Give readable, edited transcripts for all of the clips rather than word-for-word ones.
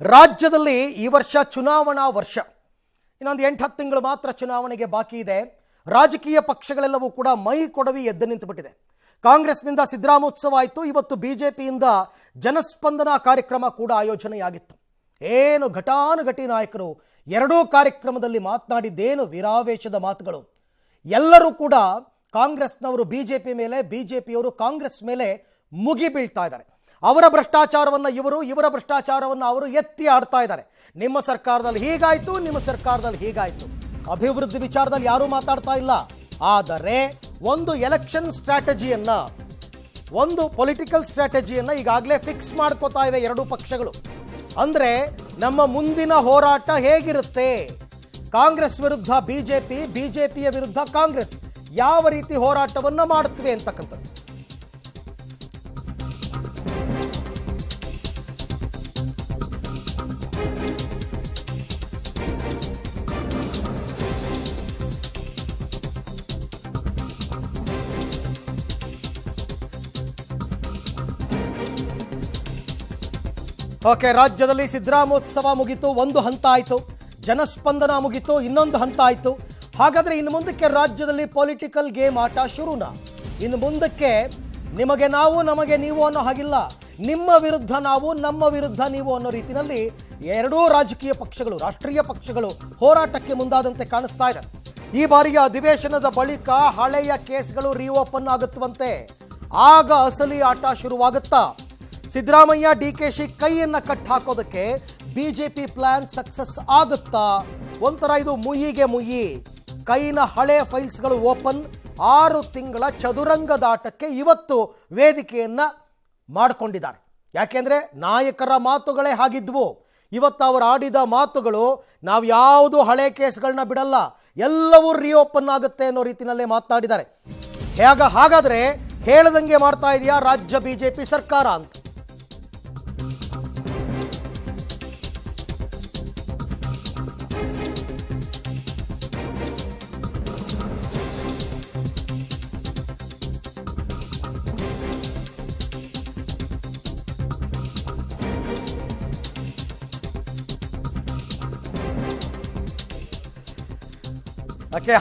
ರಾಜ್ಯದಲ್ಲಿ ಈ ವರ್ಷ ಚುನಾವಣಾ ವರ್ಷ. ಇನ್ನೊಂದು 8-10 ತಿಂಗಳು ಮಾತ್ರ ಚುನಾವಣೆಗೆ ಬಾಕಿ ಇದೆ. ರಾಜಕೀಯ ಪಕ್ಷಗಳೆಲ್ಲವೂ ಕೂಡ ಮೈ ಕೊಡವಿ ಎದ್ದು ನಿಂತುಬಿಟ್ಟಿದೆ. ಕಾಂಗ್ರೆಸ್ನಿಂದ ಸಿದ್ದರಾಮೋತ್ಸವ ಆಯಿತು. ಇವತ್ತು ಬಿಜೆಪಿಯಿಂದ ಜನಸ್ಪಂದನ ಕಾರ್ಯಕ್ರಮ ಕೂಡ ಆಯೋಜನೆಯಾಗಿತ್ತು. ಏನು ಘಟಾನುಘಟಿ ನಾಯಕರು ಎರಡೂ ಕಾರ್ಯಕ್ರಮದಲ್ಲಿ ಮಾತನಾಡಿದ್ದೇನು ವಿರಾವೇಶದ ಮಾತುಗಳು. ಎಲ್ಲರೂ ಕೂಡ ಕಾಂಗ್ರೆಸ್ನವರು ಬಿಜೆಪಿ ಮೇಲೆ, ಬಿಜೆಪಿಯವರು ಕಾಂಗ್ರೆಸ್ ಮೇಲೆ ಮುಗಿ ಬೀಳ್ತಾ ಇದ್ದಾರೆ. ಅವರ ಭ್ರಷ್ಟಾಚಾರವನ್ನು ಇವರು, ಇವರ ಭ್ರಷ್ಟಾಚಾರವನ್ನು ಅವರು ಎತ್ತಿ ಆಡ್ತಾ ಇದ್ದಾರೆ. ನಿಮ್ಮ ಸರ್ಕಾರದಲ್ಲಿ ಹೀಗಾಯಿತು, ನಿಮ್ಮ ಸರ್ಕಾರದಲ್ಲಿ ಹೀಗಾಯಿತು. ಅಭಿವೃದ್ಧಿ ವಿಚಾರದಲ್ಲಿ ಯಾರೂ ಮಾತಾಡ್ತಾ ಇಲ್ಲ. ಆದರೆ ಒಂದು ಎಲೆಕ್ಷನ್ ಸ್ಟ್ರಾಟಜಿಯನ್ನ, ಒಂದು ಪೊಲಿಟಿಕಲ್ ಸ್ಟ್ರಾಟಜಿಯನ್ನ ಈಗಾಗಲೇ ಫಿಕ್ಸ್ ಮಾಡ್ಕೋತಾ ಇವೆ ಎರಡೂ ಪಕ್ಷಗಳು. ಅಂದ್ರೆ ನಮ್ಮ ಮುಂದಿನ ಹೋರಾಟ ಹೇಗಿರುತ್ತೆ, ಕಾಂಗ್ರೆಸ್ ವಿರುದ್ಧ ಬಿಜೆಪಿ, ಬಿಜೆಪಿಯ ವಿರುದ್ಧ ಕಾಂಗ್ರೆಸ್, ಯಾವ ರೀತಿ ಹೋರಾಟವನ್ನ ಮಾಡುತ್ತವೆ ಅಂತಕ್ಕಂಥದ್ದು. ಓಕೆ, ರಾಜ್ಯದಲ್ಲಿ ಸಿದ್ದರಾಮೋತ್ಸವ ಮುಗಿತು, ಒಂದು ಹಂತ ಆಯಿತು. ಜನಸ್ಪಂದನ ಮುಗಿತು, ಇನ್ನೊಂದು ಹಂತ ಆಯಿತು. ಹಾಗಾದ್ರೆ ಇನ್ನು ಮುಂದಕ್ಕೆ ರಾಜ್ಯದಲ್ಲಿ ಪೊಲಿಟಿಕಲ್ ಗೇಮ್ ಆಟ ಶುರುನಾ? ಇನ್ನು ಮುಂದಕ್ಕೆ ನಿಮಗೆ ನಾವು, ನಮಗೆ ನೀವು ಅನ್ನೋ ಹಾಗಿಲ್ಲ. ನಿಮ್ಮ ವಿರುದ್ಧ ನಾವು, ನಮ್ಮ ವಿರುದ್ಧ ನೀವು ಅನ್ನೋ ರೀತಿಯಲ್ಲಿ ಎರಡೂ ರಾಜಕೀಯ ಪಕ್ಷಗಳು, ರಾಷ್ಟ್ರೀಯ ಪಕ್ಷಗಳು ಹೋರಾಟಕ್ಕೆ ಮುಂದಾದಂತೆ ಕಾಣಿಸ್ತಾ ಇದೆ. ಈ ಬಾರಿಯ ಅಧಿವೇಶನದ ಬಳಿಕ ಹಳೆಯ ಕೇಸ್ಗಳು ರಿಓಪನ್ ಆಗುತ್ತವಂತೆ. ಆಗ ಅಸಲಿ ಆಟ ಶುರುವಾಗುತ್ತಾ? ಸಿದ್ದರಾಮಯ್ಯ, ಡಿಕೆಶಿ ಕೈಯನ್ನ ಕಟ್ ಹಾಕೋದಕ್ಕೆ ಬಿಜೆಪಿ ಪ್ಲಾನ್ ಸಕ್ಸಸ್ ಆಗುತ್ತಾ? ಒಂಥರ ಇದು ಮುಯ್ಯಿಗೆ ಮುಯ್ಯಿ. ಕೈನ ಹಳೆ ಫೈಲ್ಸ್ಗಳು ಓಪನ್. 6 ತಿಂಗಳ ಚದುರಂಗದಾಟಕ್ಕೆ ಇವತ್ತು ವೇದಿಕೆಯನ್ನ ಮಾಡಿಕೊಂಡಿದ್ದಾರೆ. ಯಾಕೆಂದ್ರೆ ನಾಯಕರ ಮಾತುಗಳೇ ಹಾಗಿದ್ವು. ಇವತ್ತು ಅವರು ಆಡಿದ ಮಾತುಗಳು, ನಾವು ಯಾವುದು ಹಳೆ ಕೇಸ್ಗಳನ್ನ ಬಿಡಲ್ಲ, ಎಲ್ಲವೂ ರಿಓಪನ್ ಆಗುತ್ತೆ ಅನ್ನೋ ರೀತಿಯಲ್ಲೇ ಮಾತನಾಡಿದ್ದಾರೆ. ಹಾಗಾದ್ರೆ ಹೇಳದಂಗೆ ಮಾಡ್ತಾ ಇದೆಯಾ ರಾಜ್ಯ ಬಿಜೆಪಿ ಸರ್ಕಾರ ಅಂತ?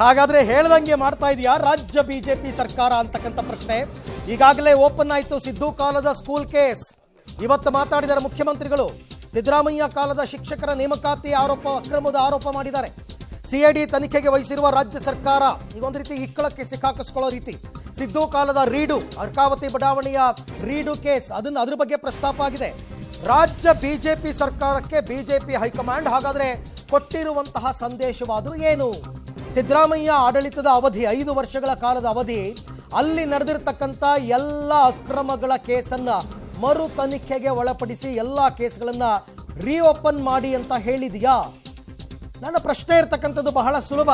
ಹಾಗಾದ್ರೆ ಹೇಳ್ದಂಗೆ ಮಾಡ್ತಾ ಇದೆಯಾ ರಾಜ್ಯ ಬಿಜೆಪಿ ಸರ್ಕಾರ ಅಂತಕ್ಕಂಥ ಪ್ರಶ್ನೆ ಈಗಾಗಲೇ ಓಪನ್ ಆಯಿತು. ಸಿದ್ದು ಕಾಲದ ಸ್ಕೂಲ್ ಕೇಸ್ ಇವತ್ತು ಮಾತಾಡಿದ್ದಾರೆ ಮುಖ್ಯಮಂತ್ರಿಗಳು. ಸಿದ್ದರಾಮಯ್ಯ ಕಾಲದ ಶಿಕ್ಷಕರ ನೇಮಕಾತಿ ಆರೋಪ, ಅಕ್ರಮದ ಆರೋಪ ಮಾಡಿದ್ದಾರೆ. ಸಿಐಡಿ ತನಿಖೆಗೆ ವಹಿಸಿರುವ ರಾಜ್ಯ ಸರ್ಕಾರ ಈಗೊಂದು ರೀತಿ ಇಕ್ಕಳಕ್ಕೆ ಸಿಕ್ಕಾಕಿಸ್ಕೊಳ್ಳೋ ರೀತಿ. ಸಿದ್ದು ಕಾಲದ ರೀಡು, ಅರ್ಕಾವತಿ ಬಡಾವಣೆಯ ರೀಡು ಕೇಸ್, ಅದ್ರ ಬಗ್ಗೆ ಪ್ರಸ್ತಾಪ ಆಗಿದೆ. ರಾಜ್ಯ ಬಿಜೆಪಿ ಸರ್ಕಾರಕ್ಕೆ ಬಿಜೆಪಿ ಹೈಕಮಾಂಡ್ ಹಾಗಾದ್ರೆ ಕೊಟ್ಟಿರುವಂತಹ ಸಂದೇಶವಾದರೂ ಏನು? ಸಿದ್ದರಾಮಯ್ಯ ಆಡಳಿತದ ಅವಧಿ 5 ವರ್ಷಗಳ ಕಾಲದ ಅವಧಿ, ಅಲ್ಲಿ ನಡೆದಿರ್ತಕ್ಕಂಥ ಎಲ್ಲ ಅಕ್ರಮಗಳ ಕೇಸನ್ನ ಮರು ತನಿಖೆಗೆ ಒಳಪಡಿಸಿ ಎಲ್ಲ ಕೇಸ್ಗಳನ್ನ ರಿಓಪನ್ ಮಾಡಿ ಅಂತ ಹೇಳಿದೆಯಾ? ನನ್ನ ಪ್ರಶ್ನೆ ಇರ್ತಕ್ಕಂಥದ್ದು ಬಹಳ ಸುಲಭ.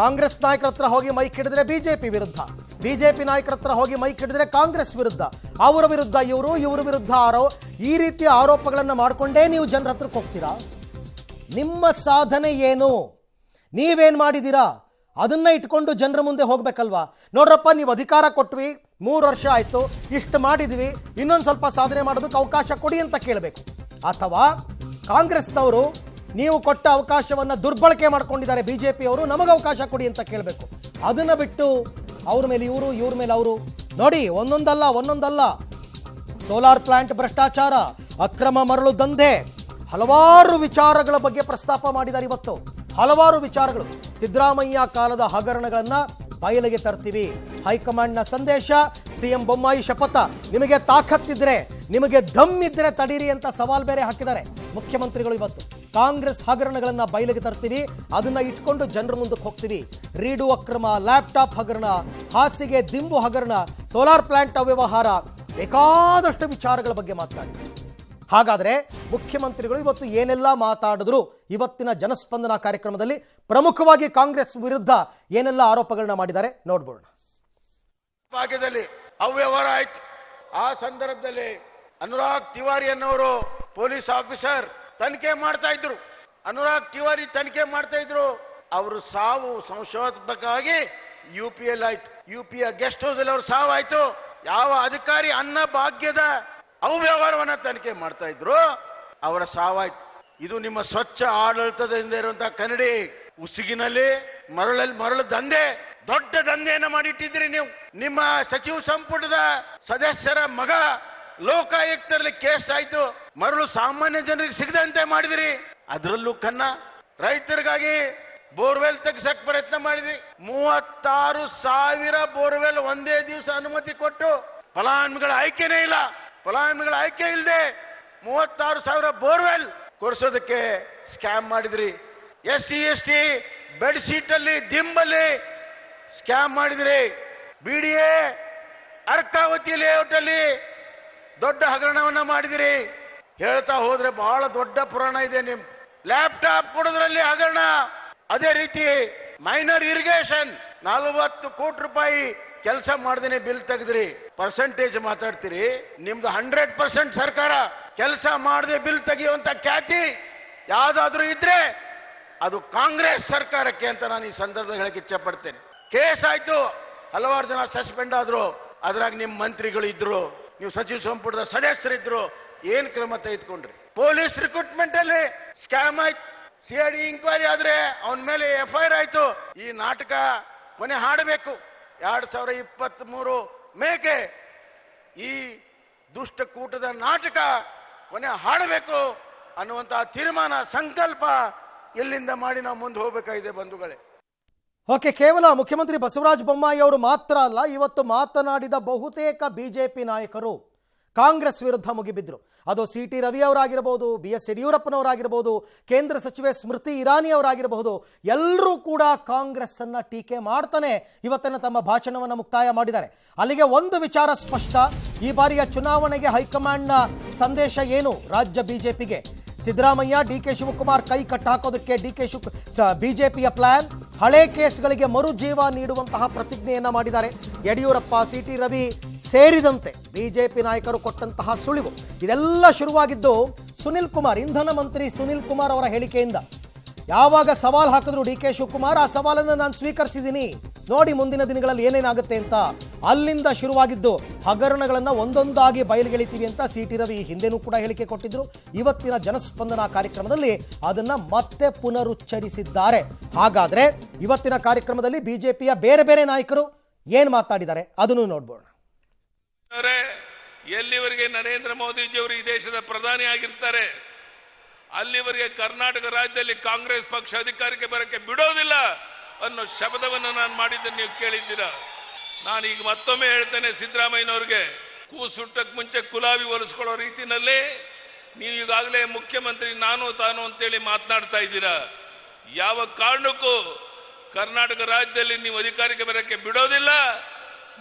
ಕಾಂಗ್ರೆಸ್ ನಾಯಕರ ಹತ್ರ ಹೋಗಿ ಮೈಕ್ ಹಿಡಿದ್ರೆ ಬಿಜೆಪಿ ವಿರುದ್ಧ, ಬಿಜೆಪಿ ನಾಯಕರ ಹತ್ರ ಹೋಗಿ ಮೈಕ್ ಹಿಡಿದ್ರೆ ಕಾಂಗ್ರೆಸ್ ವಿರುದ್ಧ, ಅವರ ವಿರುದ್ಧ ಇವರು, ಇವರ ವಿರುದ್ಧ ಈ ರೀತಿಯ ಆರೋಪಗಳನ್ನು ಮಾಡಿಕೊಂಡೇ ನೀವು ಜನರ ಹತ್ರಕ್ಕೆ ಹೋಗ್ತೀರಾ? ನಿಮ್ಮ ಸಾಧನೆ ಏನು? ನೀವೇನ್ ಮಾಡಿದ್ದೀರಾ? ಅದನ್ನ ಇಟ್ಕೊಂಡು ಜನರ ಮುಂದೆ ಹೋಗ್ಬೇಕಲ್ವಾ? ನೋಡ್ರಪ್ಪ, ನೀವು ಅಧಿಕಾರ ಕೊಟ್ವಿ, 3 ವರ್ಷ ಆಯ್ತು, ಇಷ್ಟು ಮಾಡಿದ್ವಿ, ಇನ್ನೊಂದು ಸ್ವಲ್ಪ ಸಾಧನೆ ಮಾಡೋದಕ್ಕೆ ಅವಕಾಶ ಕೊಡಿ ಅಂತ ಕೇಳಬೇಕು. ಅಥವಾ ಕಾಂಗ್ರೆಸ್ನವರು ನೀವು ಕೊಟ್ಟ ಅವಕಾಶವನ್ನ ದುರ್ಬಳಕೆ ಮಾಡ್ಕೊಂಡಿದ್ದಾರೆ, ಬಿಜೆಪಿ ಅವರು ನಮಗೆ ಅವಕಾಶ ಕೊಡಿ ಅಂತ ಕೇಳಬೇಕು. ಅದನ್ನ ಬಿಟ್ಟು ಅವ್ರ ಮೇಲೆ ಇವರು, ಇವ್ರ ಮೇಲೆ ಅವರು. ನೋಡಿ, ಒಂದೊಂದಲ್ಲ, ಸೋಲಾರ್ ಪ್ಲಾಂಟ್ ಭ್ರಷ್ಟಾಚಾರ, ಅಕ್ರಮ ಮರಳು ದಂಧೆ, ಹಲವಾರು ವಿಚಾರಗಳ ಬಗ್ಗೆ ಪ್ರಸ್ತಾಪ ಮಾಡಿದ್ದಾರೆ ಇವತ್ತು. ಹಲವಾರು ವಿಚಾರಗಳು. ಸಿದ್ದರಾಮಯ್ಯ ಕಾಲದ ಹಗರಣಗಳನ್ನ ಬಯಲಿಗೆ ತರ್ತೀವಿ. ಹೈಕಮಾಂಡ್ನ ಸಂದೇಶ, ಸಿಎಂ ಬೊಮ್ಮಾಯಿ ಶಪಥ. ನಿಮಗೆ ತಾಕತ್ತಿದ್ರೆ, ನಿಮಗೆ ದಮ್ ಇದ್ರೆ ತಡೀರಿ ಅಂತ ಸವಾಲ್ ಬೇರೆ ಹಾಕಿದ್ದಾರೆ ಮುಖ್ಯಮಂತ್ರಿಗಳು ಇವತ್ತು. ಕಾಂಗ್ರೆಸ್ ಹಗರಣಗಳನ್ನ ಬಯಲಿಗೆ ತರ್ತೀವಿ, ಅದನ್ನ ಇಟ್ಕೊಂಡು ಜನರ ಮುಂದಕ್ಕೆ ಹೋಗ್ತೀವಿ. ರೀಡು ಅಕ್ರಮ, ಲ್ಯಾಪ್ಟಾಪ್ ಹಗರಣ, ಹಾಸಿಗೆ ದಿಂಬು ಹಗರಣ, ಸೋಲಾರ್ ಪ್ಲಾಂಟ್ ಅವ್ಯವಹಾರ, ಬೇಕಾದಷ್ಟು ವಿಚಾರಗಳ ಬಗ್ಗೆ ಮಾತನಾಡಿ. ಹಾಗಾದ್ರೆ ಮುಖ್ಯಮಂತ್ರಿಗಳು ಇವತ್ತು ಏನೆಲ್ಲ ಮಾತಾಡಿದ್ರು ಇವತ್ತಿನ ಜನಸ್ಪಂದನ ಕಾರ್ಯಕ್ರಮದಲ್ಲಿ, ಪ್ರಮುಖವಾಗಿ ಕಾಂಗ್ರೆಸ್ ವಿರುದ್ಧ ಏನೆಲ್ಲ ಆರೋಪಗಳನ್ನ ಮಾಡಿದ್ದಾರೆ ನೋಡ್ಬೋಣ. ಭಾಗ್ಯದಲ್ಲಿ ಅವ್ಯವಹಾರ ಆಯ್ತು. ಆ ಸಂದರ್ಭದಲ್ಲಿ ಅನುರಾಗ್ ತಿವಾರಿ ಅನ್ನೋರು ಪೊಲೀಸ್ ಆಫೀಸರ್ ತನಿಖೆ ಮಾಡ್ತಾ ಇದ್ರು. ಅನುರಾಗ್ ತಿವಾರಿ ತನಿಖೆ ಮಾಡ್ತಾ ಇದ್ರು. ಅವರು ಸಾವು ಸಂಶೋಧಕವಾಗಿ ಯುಪಿಯಲ್ಲಿ ಆಯ್ತು. ಯುಪಿಯ ಗೆಸ್ಟ್ ಹೌಸ್ ಅಲ್ಲಿ ಅವ್ರ ಸಾವು ಆಯ್ತು. ಯಾವ ಅಧಿಕಾರಿ ಅನ್ನ ಭಾಗ್ಯದ ಅವ್ಯವಹಾರವನ್ನ ತನಿಖೆ ಮಾಡ್ತಾ ಇದ್ರು, ಅವರ ಸಾವಾಯ್ತು. ಇದು ನಿಮ್ಮ ಸ್ವಚ್ಛ ಆಡಳಿತದಿಂದ ಇರುವಂತಹ ಕನ್ನಡಿ. ಉಸುಗಿನಲ್ಲಿ ಮರಳು ದಂಧೆ, ದೊಡ್ಡ ದಂಧೆಯನ್ನ ಮಾಡಿಟ್ಟಿದ್ರಿ ನೀವು. ನಿಮ್ಮ ಸಚಿವ ಸಂಪುಟದ ಸದಸ್ಯರ ಮಗ ಲೋಕಾಯುಕ್ತರಲ್ಲಿ ಕೇಸ್ ಆಯ್ತು, ಮರಳು ಸಾಮಾನ್ಯ ಜನರಿಗೆ ಸಿಗದಂತೆ ಮಾಡಿದಿರಿ. ಅದರಲ್ಲೂ ರೈತರಿಗಾಗಿ ಬೋರ್ವೆಲ್ ತೆಗೆಸಕ್ ಪ್ರಯತ್ನ ಮಾಡಿದ್ವಿ. 36,000 ಬೋರ್ವೆಲ್ ಒಂದೇ ದಿವಸ ಅನುಮತಿ ಕೊಟ್ಟು ಫಲಾನುಭವಿಗಳ ಆಯ್ಕೆನೇ ಇಲ್ಲ. ಫಲಾನುಭವಿಗಳ ಆಯ್ಕೆ ಇಲ್ಲದೆ 36,000 ಬೋರ್ವೆಲ್ ಕೊಡಿಸೋದಕ್ಕೆ ಸ್ಕ್ಯಾಮ್ ಮಾಡಿದ್ರಿ. SC ST ಬೆಡ್ ಶೀಟ್ ಅಲ್ಲಿ ದಿಂಬಲ್ಲಿ ಸ್ಕ್ಯಾಮ್ ಮಾಡಿದ್ರಿ. BDA ಅರ್ಕಾವತಿ ಲೇಔಟ್ ಅಲ್ಲಿ ದೊಡ್ಡ ಹಗರಣವನ್ನ ಮಾಡಿದಿರಿ. ಹೇಳ್ತಾ ಹೋದ್ರೆ ಬಹಳ ದೊಡ್ಡ ಪುರಾಣ ಇದೆ. ನಿಮ್ ಲ್ಯಾಪ್ಟಾಪ್ ಕೊಡೋದ್ರಲ್ಲಿ ಹಗರಣ, ಅದೇ ರೀತಿ ಮೈನರ್ ಇರಿಗೇಷನ್ 40 ಕೋಟಿ ರೂಪಾಯಿ ಕೆಲಸ ಮಾಡದೇನೆ ಬಿಲ್ ತೆಗೆದ್ರಿ. ಪರ್ಸೆಂಟೇಜ್ ಮಾತಾಡ್ತೀರಿ. ನಿಮ್ದು 100% ಸರ್ಕಾರ ಕೆಲಸ ಮಾಡದೆ ಬಿಲ್ ತೆಗೆಯುವಂತ ಖ್ಯಾತಿ ಯಾವ್ದಾದ್ರೂ ಇದ್ರೆ ಅದು ಕಾಂಗ್ರೆಸ್ ಸರ್ಕಾರಕ್ಕೆ ಅಂತ ನಾನು ಈ ಸಂದರ್ಭದಲ್ಲಿ ಹೇಳಕ್ಕೆ ಇಚ್ಛೆ ಪಡ್ತೇನೆ. ಕೇಸ್ ಆಯ್ತು, ಹಲವಾರು ಜನ ಸಸ್ಪೆಂಡ್ ಆದ್ರು. ಅದ್ರಾಗ ನಿಮ್ ಮಂತ್ರಿಗಳು ಇದ್ರು, ನೀವು ಸಚಿವ ಸಂಪುಟದ ಸದಸ್ಯರಿದ್ರು. ಏನ್ ಕ್ರಮ ತೆಗೆದುಕೊಂಡ್ರಿ? ಪೊಲೀಸ್ ರಿಕ್ರೂಟ್ಮೆಂಟ್ ಅಲ್ಲಿ ಸ್ಕ್ಯಾಮ್ ಆಯ್ತು. CID ಇಂಕ್ವೈರಿ ಆದ್ರೆ ಅವನ ಮೇಲೆ FIR ಆಯ್ತು. ಈ ನಾಟಕ ಕೊನೆ ಹಾಡಬೇಕು. 2023 ಮೇಗೆ ಈ ದುಷ್ಟಕೂಟದ ನಾಟಕ ಕೊನೆ ಹಾಡಬೇಕು ಅನ್ನುವಂತಹ ತೀರ್ಮಾನ, ಸಂಕಲ್ಪ ಇಲ್ಲಿಂದ ಮಾಡಿ ನಾವು ಮುಂದೆ ಹೋಗಬೇಕಾಗಿದೆ ಬಂಧುಗಳೇ. ಓಕೆ, ಕೇವಲ ಮುಖ್ಯಮಂತ್ರಿ ಬಸವರಾಜ ಬೊಮ್ಮಾಯಿ ಅವರು ಮಾತ್ರ ಅಲ್ಲ, ಇವತ್ತು ಮಾತನಾಡಿದ ಬಹುತೇಕ ಬಿಜೆಪಿ ನಾಯಕರು ಕಾಂಗ್ರೆಸ್ ವಿರುದ್ಧ ಮುಗಿಬಿದ್ರು. ಅದು CT ರವಿ ಅವರಾಗಿರಬಹುದು, BS ಯಡಿಯೂರಪ್ಪನವರಾಗಿರಬಹುದು, ಕೇಂದ್ರ ಸಚಿವೆ ಸ್ಮೃತಿ ಇರಾನಿ ಅವರಾಗಿರಬಹುದು. ಎಲ್ಲರೂ ಕೂಡ ಕಾಂಗ್ರೆಸ್ ಅನ್ನ ಟೀಕೆ ಮಾಡ್ತಾನೆ ಇವತ್ತಿನ ತಮ್ಮ ಭಾಷಣವನ್ನು ಮುಕ್ತಾಯ ಮಾಡಿದ್ದಾರೆ. ಅಲ್ಲಿಗೆ ಒಂದು ವಿಚಾರ ಸ್ಪಷ್ಟ, ಈ ಬಾರಿಯ ಚುನಾವಣೆಗೆ ಹೈಕಮಾಂಡ್ನ ಸಂದೇಶ ಏನು? ರಾಜ್ಯ ಬಿಜೆಪಿಗೆ ಸಿದ್ದರಾಮಯ್ಯ, DK ಶಿವಕುಮಾರ್ ಕೈ ಕಟ್ಟಾಕೋದಕ್ಕೆ ಬಿಜೆಪಿಯ ಪ್ಲಾನ್. ಹಳೆ ಕೇಸ್ಗಳಿಗೆ ಮರುಜೀವ ನೀಡುವಂತಹ ಪ್ರತಿಜ್ಞೆಯನ್ನ ಮಾಡಿದ್ದಾರೆ. ಯಡಿಯೂರಪ್ಪ, CT ರವಿ ಸೇರಿದಂತೆ ಬಿಜೆಪಿ ನಾಯಕರು ಕೊಟ್ಟಂತಹ ಸುಳಿವು. ಇದೆಲ್ಲ ಶುರುವಾಗಿದ್ದು ಸುನಿಲ್ ಕುಮಾರ್, ಇಂಧನ ಮಂತ್ರಿ ಸುನಿಲ್ ಕುಮಾರ್ ಅವರ ಹೇಳಿಕೆಯಿಂದ. ಯಾವಾಗ ಸವಾಲು ಹಾಕಿದ್ರು DK ಶಿವಕುಮಾರ್, ಆ ಸವಾಲನ್ನು ನಾನು ಸ್ವೀಕರಿಸಿದ್ದೀನಿ, ನೋಡಿ ಮುಂದಿನ ದಿನಗಳಲ್ಲಿ ಏನೇನಾಗುತ್ತೆ ಅಂತ. ಅಲ್ಲಿಂದ ಶುರುವಾಗಿದ್ದು ಹಗರಣಗಳನ್ನು ಒಂದೊಂದಾಗಿ ಬಯಲಿಗೆಳಿತೀವಿ ಅಂತ CT ರವಿ ಹಿಂದೆನೂ ಕೂಡ ಹೇಳಿಕೆ ಕೊಟ್ಟಿದ್ರು. ಇವತ್ತಿನ ಜನಸ್ಪಂದನ ಕಾರ್ಯಕ್ರಮದಲ್ಲಿ ಅದನ್ನ ಮತ್ತೆ ಪುನರುಚ್ಚರಿಸಿದ್ದಾರೆ. ಹಾಗಾದ್ರೆ ಇವತ್ತಿನ ಕಾರ್ಯಕ್ರಮದಲ್ಲಿ ಬಿಜೆಪಿಯ ಬೇರೆ ಬೇರೆ ನಾಯಕರು ಏನ್ ಮಾತಾಡಿದ್ದಾರೆ ಅದನ್ನು ನೋಡ್ಬೋಣ. ಎಲ್ಲಿವರೆಗೆ ನರೇಂದ್ರ ಮೋದಿಜಿಯವರು ಈ ದೇಶದ ಪ್ರಧಾನಿ ಆಗಿರ್ತಾರೆ ಅಲ್ಲಿವರೆಗೆ ಕರ್ನಾಟಕ ರಾಜ್ಯದಲ್ಲಿ ಕಾಂಗ್ರೆಸ್ ಪಕ್ಷ ಅಧಿಕಾರಕ್ಕೆ ಬರಕ್ಕೆ ಬಿಡೋದಿಲ್ಲ ಅನ್ನೋ ಶಬ್ದವನ್ನು ನಾನು ಮಾಡಿದ್ದನ್ನು ನೀವು ಕೇಳಿದ್ದೀರಾ. ನಾನೀಗ ಮತ್ತೊಮ್ಮೆ ಹೇಳ್ತೇನೆ, ಸಿದ್ದರಾಮಯ್ಯನವ್ರಿಗೆ ಕೂಸುಟ್ಟಕ್ಕೆ ಮುಂಚೆ ಕುಲಾವಿ ಹೊಲಿಸ್ಕೊಳ್ಳೋ ರೀತಿನಲ್ಲಿ ನೀವು ಈಗಾಗಲೇ ಮುಖ್ಯಮಂತ್ರಿ ನಾನು ತಾನು ಅಂತೇಳಿ ಮಾತನಾಡ್ತಾ ಇದ್ದೀರಾ. ಯಾವ ಕಾರಣಕ್ಕೂ ಕರ್ನಾಟಕ ರಾಜ್ಯದಲ್ಲಿ ನೀವು ಅಧಿಕಾರಕ್ಕೆ ಬರಕ್ಕೆ ಬಿಡೋದಿಲ್ಲ.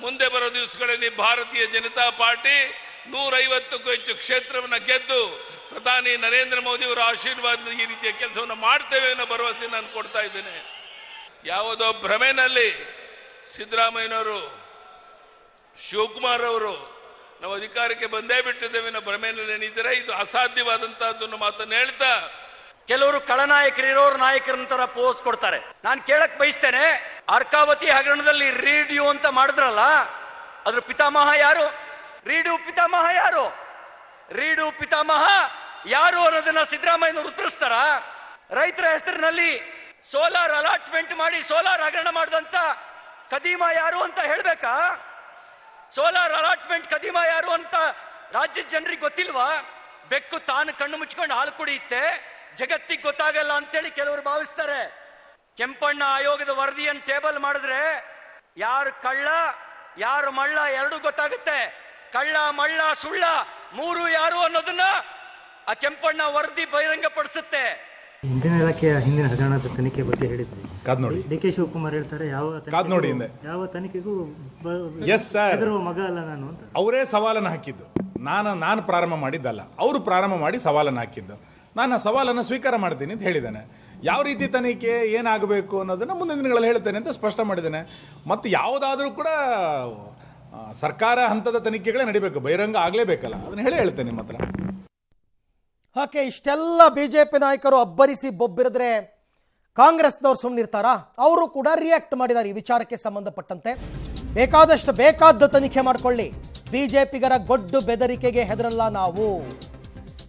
ಮುಂದೆ ಬರೋ ದಿವಸಗಳಲ್ಲಿ ಭಾರತೀಯ ಜನತಾ ಪಾರ್ಟಿ 150ಕ್ಕೂ ಹೆಚ್ಚು ಕ್ಷೇತ್ರವನ್ನು ಗೆದ್ದು ಪ್ರಧಾನಿ ನರೇಂದ್ರ ಮೋದಿ ಅವರ ಆಶೀರ್ವಾದ ಈ ರೀತಿಯ ಕೆಲಸವನ್ನು ಮಾಡ್ತೇವೆ ಅನ್ನೋ ಭರವಸೆ ನಾನು ಕೊಡ್ತಾ ಇದ್ದೇನೆ. ಯಾವುದೋ ಭ್ರಮೆನಲ್ಲಿ ಸಿದ್ದರಾಮಯ್ಯನವರು, ಶಿವಕುಮಾರ್ ಅವರು ನಾವು ಅಧಿಕಾರಕ್ಕೆ ಬಂದೇ ಬಿಟ್ಟಿದ್ದೇವೆ ಅನ್ನೋ ಭ್ರಮೆನಲ್ಲಿ ಏನಿದ್ದಾರೆ, ಇದು ಅಸಾಧ್ಯವಾದಂತಹದ್ದನ್ನು ಮಾತನ್ನು ಹೇಳ್ತಾ ಕೆಲವರು ಖಳನಾಯಕರಿರೋರು ನಾಯಕರ ತರ ಪೋಸ್ ಕೊಡ್ತಾರೆ. ನಾನು ಕೇಳಕ್ ಬಯಸ್ತೇನೆ, ಅರ್ಕಾವತಿ ಹಗರಣದಲ್ಲಿ ರೀಡಿಯೋ ಅಂತ ಮಾಡಿದ್ರಲ್ಲ, ಅದ್ರ ಪಿತಾಮಹ ಯಾರು? ರೀಡು ಪಿತಾಮಹ ಯಾರು? ರೀಡು ಪಿತಾಮಹ ಯಾರು ಅನ್ನೋದನ್ನ ಸಿದ್ದರಾಮಯ್ಯನವರು ಉತ್ತರಿಸ್ತಾರ? ರೈತರ ಹೆಸರಿನಲ್ಲಿ ಸೋಲಾರ್ ಅಲಾಟ್ಮೆಂಟ್ ಮಾಡಿ ಸೋಲಾರ್ ಹಗರಣ ಮಾಡಿದಂತ ಕದೀಮ ಯಾರು ಅಂತ ಹೇಳ್ಬೇಕಾ? ಸೋಲಾರ್ ಅಲಾಟ್ಮೆಂಟ್ ಕದೀಮ ಯಾರು ಅಂತ ರಾಜ್ಯದ ಜನರಿಗೆ ಗೊತ್ತಿಲ್ವಾ? ಬೆಕ್ಕು ತಾನು ಕಣ್ಣು ಮುಚ್ಕೊಂಡು ಹಾಲು ಕುಡಿಯುತ್ತೆ, ಜಗತ್ತಿಗೆ ಗೊತ್ತಾಗಲ್ಲ ಅಂತೇಳಿ ಕೆಲವರು ಭಾವಿಸ್ತಾರೆ. ಕೆಂಪಣ್ಣ ಆಯೋಗದ ವರದಿಯನ್ನು ಟೇಬಲ್ ಮಾಡಿದ್ರೆ ಯಾರು ಕಳ್ಳ ಯಾರು ಮಳ್ಳ ಎರಡೂ ಗೊತ್ತಾಗುತ್ತೆ. ಕಳ್ಳ ಮಳ್ಳ ಸುಳ್ಳ ಮೂರು ಯಾರು ಅನ್ನೋದನ್ನ ಆ ಕೆಂಪಣ್ಣ ವರದಿ ಬಹಿರಂಗಪಡಿಸುತ್ತೆ. ಇಂಧನ ಇಲಾಖೆಯ ಹಿಂದಿನ ಹಗರಣದ ತನಿಖೆ ಬಗ್ಗೆ ಹೇಳಿದ್ರಿ. ಕಾದ್ ನೋಡಿ. DK ಶಿವಕುಮಾರ್ ಹೇಳ್ತಾರೆ ಯಾವ ತನಿಖೆಗೂ ಹೆದರುವ ಮಗ ಅಲ್ಲ ನಾನು ಅಂತ. ಅವರೇ ಸವಾಲನ್ನು ಹಾಕಿದ್ದು, ನಾನು ಪ್ರಾರಂಭ ಮಾಡಿದ್ದಲ್ಲ, ಅವರು ಪ್ರಾರಂಭ ಮಾಡಿ ಸವಾಲನ್ನು ಹಾಕಿದ್ದು. ನಾನು ಆ ಸವಾಲನ್ನು ಸ್ವೀಕಾರ ಮಾಡ್ತೀನಿ ಅಂತ ಹೇಳಿದ್ದೇನೆ. ಯಾವ ರೀತಿ ತನಿಖೆ ಏನಾಗಬೇಕು ಅನ್ನೋದನ್ನು ಮುಂದಿನ ದಿನಗಳಲ್ಲಿ ಹೇಳ್ತೇನೆ ಅಂತ ಸ್ಪಷ್ಟ ಮಾಡಿದ್ದೇನೆ. ಮತ್ತು ಯಾವುದಾದ್ರೂ ಕೂಡ ಸರ್ಕಾರ ಹಂತದ ತನಿಖೆಗಳೇ ನಡಿಬೇಕು, ಬಹಿರಂಗ ಆಗಲೇಬೇಕಲ್ಲ, ಅದನ್ನ ಹೇಳ್ತೇನೆ ನಿಮ್ಮ ಹತ್ರ. ಓಕೆ, ಇಷ್ಟೆಲ್ಲ ಬಿಜೆಪಿ ನಾಯಕರು ಅಬ್ಬರಿಸಿ ಬೊಬ್ಬಿರಿದ್ರೆ ಕಾಂಗ್ರೆಸ್ನವ್ರು ಸುಮ್ಮನಿರ್ತಾರಾ? ಅವರು ಕೂಡ ರಿಯಾಕ್ಟ್ ಮಾಡಿದ್ದಾರೆ ಈ ವಿಚಾರಕ್ಕೆ ಸಂಬಂಧಪಟ್ಟಂತೆ. ಬೇಕಾದಷ್ಟು ಬೇಕಾದ ತನಿಖೆ ಮಾಡ್ಕೊಳ್ಳಿ, ಬಿಜೆಪಿಗರ ಗೊಡ್ಡು ಬೆದರಿಕೆಗೆ ಹೆದರಲ್ಲ ನಾವು.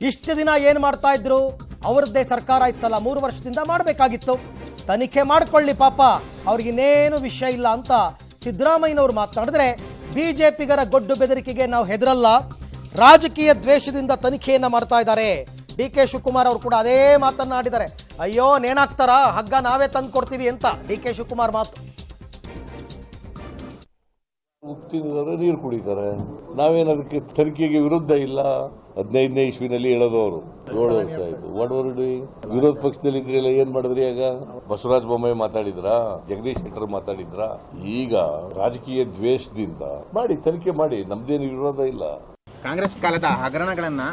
ಇಷ್ಟು ದಿನ ಏನು ಮಾಡ್ತಾ ಇದ್ರು? ಅವರದ್ದೇ ಸರ್ಕಾರ ಇತ್ತಲ್ಲ 3 ವರ್ಷದಿಂದ ಮಾಡಬೇಕಾಗಿತ್ತು. ತನಿಖೆ ಮಾಡ್ಕೊಳ್ಳಿ ಪಾಪ, ಅವ್ರಿಗಿನ್ನೇನು ವಿಷಯ ಇಲ್ಲ ಅಂತ ಸಿದ್ದರಾಮಯ್ಯನವರು ಮಾತನಾಡಿದ್ರೆ, ಬಿಜೆಪಿಗರ ಗೊಡ್ಡು ಬೆದರಿಕೆಗೆ ನಾವು ಹೆದರಲ್ಲ, ರಾಜಕೀಯ ದ್ವೇಷದಿಂದ ತನಿಖೆಯನ್ನ ಮಾಡ್ತಾ ಇದ್ದಾರೆ. ಡಿ ಕೆ ಶಿವಕುಮಾರ್ ಅವರು ಕೂಡ ಅದೇ ಮಾತನ್ನಾಡಿದ್ದಾರೆ. ಅಯ್ಯೋ ನೇಣಾಕ್ತಾರ, ಹಗ್ಗ ನಾವೇ ತಂದು ಕೊಡ್ತೀವಿ ಅಂತ ಡಿ ಕೆ ಶಿವಕುಮಾರ್ ಮಾತು. ತಿಂದಿದ್ದಾರೆ, ನೀರು ಕುಡಿತಾರೆ. ನಾವೇನು ಅದಕ್ಕೆ ತನಿಖೆಗೆ ವಿರುದ್ಧ ಇಲ್ಲ. 15ನೇ ಇಸ್ವಿನಲ್ಲಿ ಹೇಳೋದು ಅವರು 7 ವರ್ಷ ಆಯ್ತು. What are doing? ವಿರೋಧ ಪಕ್ಷದಲ್ಲಿ ಇದ್ರೆಲ್ಲ ಏನ್ ಮಾಡಿದ್ರಿ? ಆಗ ಬಸವರಾಜ ಬೊಮ್ಮಾಯಿ ಮಾತಾಡಿದ್ರ, ಜಗದೀಶ್ ಶೆಟ್ಟರ್ ಮಾತಾಡಿದ್ರ. ಈಗ ರಾಜಕೀಯ ದ್ವೇಷದಿಂದ ಮಾಡಿ, ತನಿಖೆ ಮಾಡಿ, ನಮ್ದೇನು ವಿರೋಧ ಇಲ್ಲ. ಕಾಂಗ್ರೆಸ್ ಕಾಲದ ಹಗರಣಗಳನ್ನ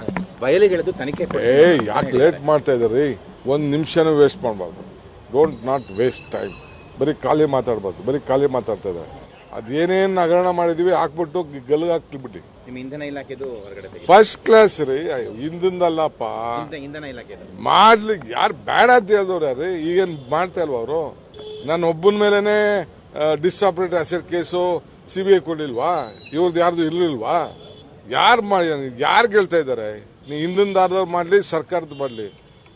ಬಯಲಿಗೆಳೆದು ತನಿಖೆ ಯಾಕೆ ಲೇಟ್ ಮಾಡ್ತಾ ಇದಾರೆ? 1 ನಿಮಿಷನೂ ವೇಸ್ಟ್ ಮಾಡಬಾರ್ದು. Don't not waste time. ಬರೀ ಖಾಲಿ ಮಾತಾಡಬಾರ್ದು, ಬರೀ ಖಾಲಿ ಮಾತಾಡ್ತಾ ಇದ್ದಾರೆ. ಅದೇನೇನು ಹಗರಣ ಮಾಡಿದೀವಿ ಹಾಕ್ಬಿಟ್ಟು ಗಲ್ಗೆ ಹಾಕ್ಬಿಟ್ಟು. ನಿಮ್ಮ ಇಂಧನ ಇಲಾಖೆದು ಹೊರಗಡೆ ಫಸ್ಟ್ ಕ್ಲಾಸ್ ರೀ, ಹಿಂದಿಂದಲ್ಲಪ್ಪ. ಇಂಧನ ಇಲಾಖೆ ಮಾಡ್ಲಿಕ್ಕೆ ಯಾರು ಬೇಡ ಅಂತ ಹೇಳಿದವ್ರು ಯಾರು? ಈಗೇನು ಮಾಡ್ತಾ ಇಲ್ವ ಅವರು? ನಾನು ಒಬ್ಬನ ಮೇಲೇನೆ ಡಿಸ್ಆಪರೇಟ್ ಅಸೆಟ್ ಕೇಸು CBI ಕೊಡ್ಲಿಲ್ವಾ? ಇವ್ರದ್ದು ಯಾರ್ದು ಇರ್ಲಿಲ್ವಾ? ಯಾರು ಹೇಳ್ತಾ ಇದ್ದಾರೆ? ನೀವು ಹಿಂದಿಂದಾರ್ದವ್ರು ಮಾಡ್ಲಿ, ಸರ್ಕಾರದ ಮಾಡ್ಲಿ,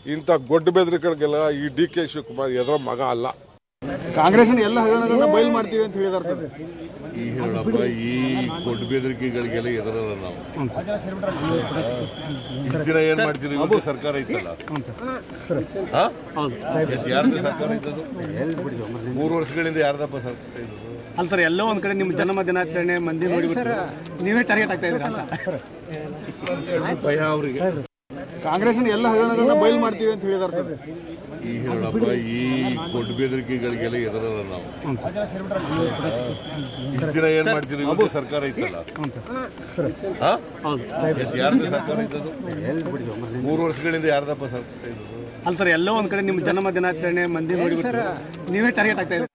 ಇಂಥ ಗೊಡ್ಡ ಬೆದರಿಕೆಗಳಿಗೆಲ್ಲ ಈ ಡಿ ಕೆ ಶಿವಕುಮಾರ್ ಎದುರ ಮಗ ಅಲ್ಲ. ಕಾಂಗ್ರೆಸ್ನ ಎಲ್ಲ ಹಗರಣಗಳನ್ನ ಬಯಲು ಮಾಡ್ತೀವಿ ಅಂತ ಹೇಳಿದಾರೆ ಸರ್. ಈ ಹೇಳಪ್ಪ, ಈ ಗೊಡ್ಡ ಬೆದರಿಕೆಗಳಿಗೆಲ್ಲ ಎದುರಲ್ಲ ನಾವು. ಏನ್ ಮಾಡ್ತೀರಿ? ಇವತ್ತು ಸರ್ಕಾರ ಇತ್ತಲ್ಲ, ಯಾರ್ದು ಸರ್ಕಾರ ಇದ್ದದು? 3 ವರ್ಷಗಳಿಂದ ಯಾರ್ದಪ್ಪ ಸರ್ಕಾರ ಇದ್ದದು? ಅಲ್ಲ ಸರ್, ಎಲ್ಲೋ ಒಂದ್ ಕಡೆ ನಿಮ್ಮ ಜನ್ಮ ದಿನಾಚರಣೆ ಮಂದಿ ನೋಡಿಬಿಟ್ಟು ನೀವೇ ಟಾರ್ಗೆಟ್ ಆಗ್ತಾ ಇದ್ದೀರಾ ಅಂತ. ಭಯ ಅವರಿಗೆ. ಕಾಂಗ್ರೆಸ್ನ ಎಲ್ಲ ಹಗರಣಗಳನ್ನ ಬಯಲು ಮಾಡ್ತೀವಿ ಅಂತ ಹೇಳಿದಾರೆ ಸರ್. ಈ ಹೇಳಪ್ಪ, ಈ ಗೊಡ್ಡ ಬೆದರಿಕೆಗಳಿಗೆಲ್ಲ ಎದುರಲ್ಲ ನಾವು. ಏನ್ ಮಾಡ್ತೀರಿ? ಇವತ್ತು ಸರ್ಕಾರ ಇತ್ತಲ್ಲ, ಯಾರ್ದು ಸರ್ಕಾರ ಇದ್ದದು? 3 ವರ್ಷಗಳಿಂದ ಯಾರ್ದಪ್ಪ ಸರ್ಕಾರ ಇದ್ದದು? ಅಲ್ಲ ಸರ್, ಎಲ್ಲೋ ಒಂದ್ ಕಡೆ ನಿಮ್ಮ ಜನ್ಮ ದಿನಾಚರಣೆ ಮಂದಿ ನೋಡಿಬಿಟ್ಟು ನೀವೇ ಟಾರ್ಗೆಟ್ ಆಗ್ತಾ ಇದ್ದೀರಾ.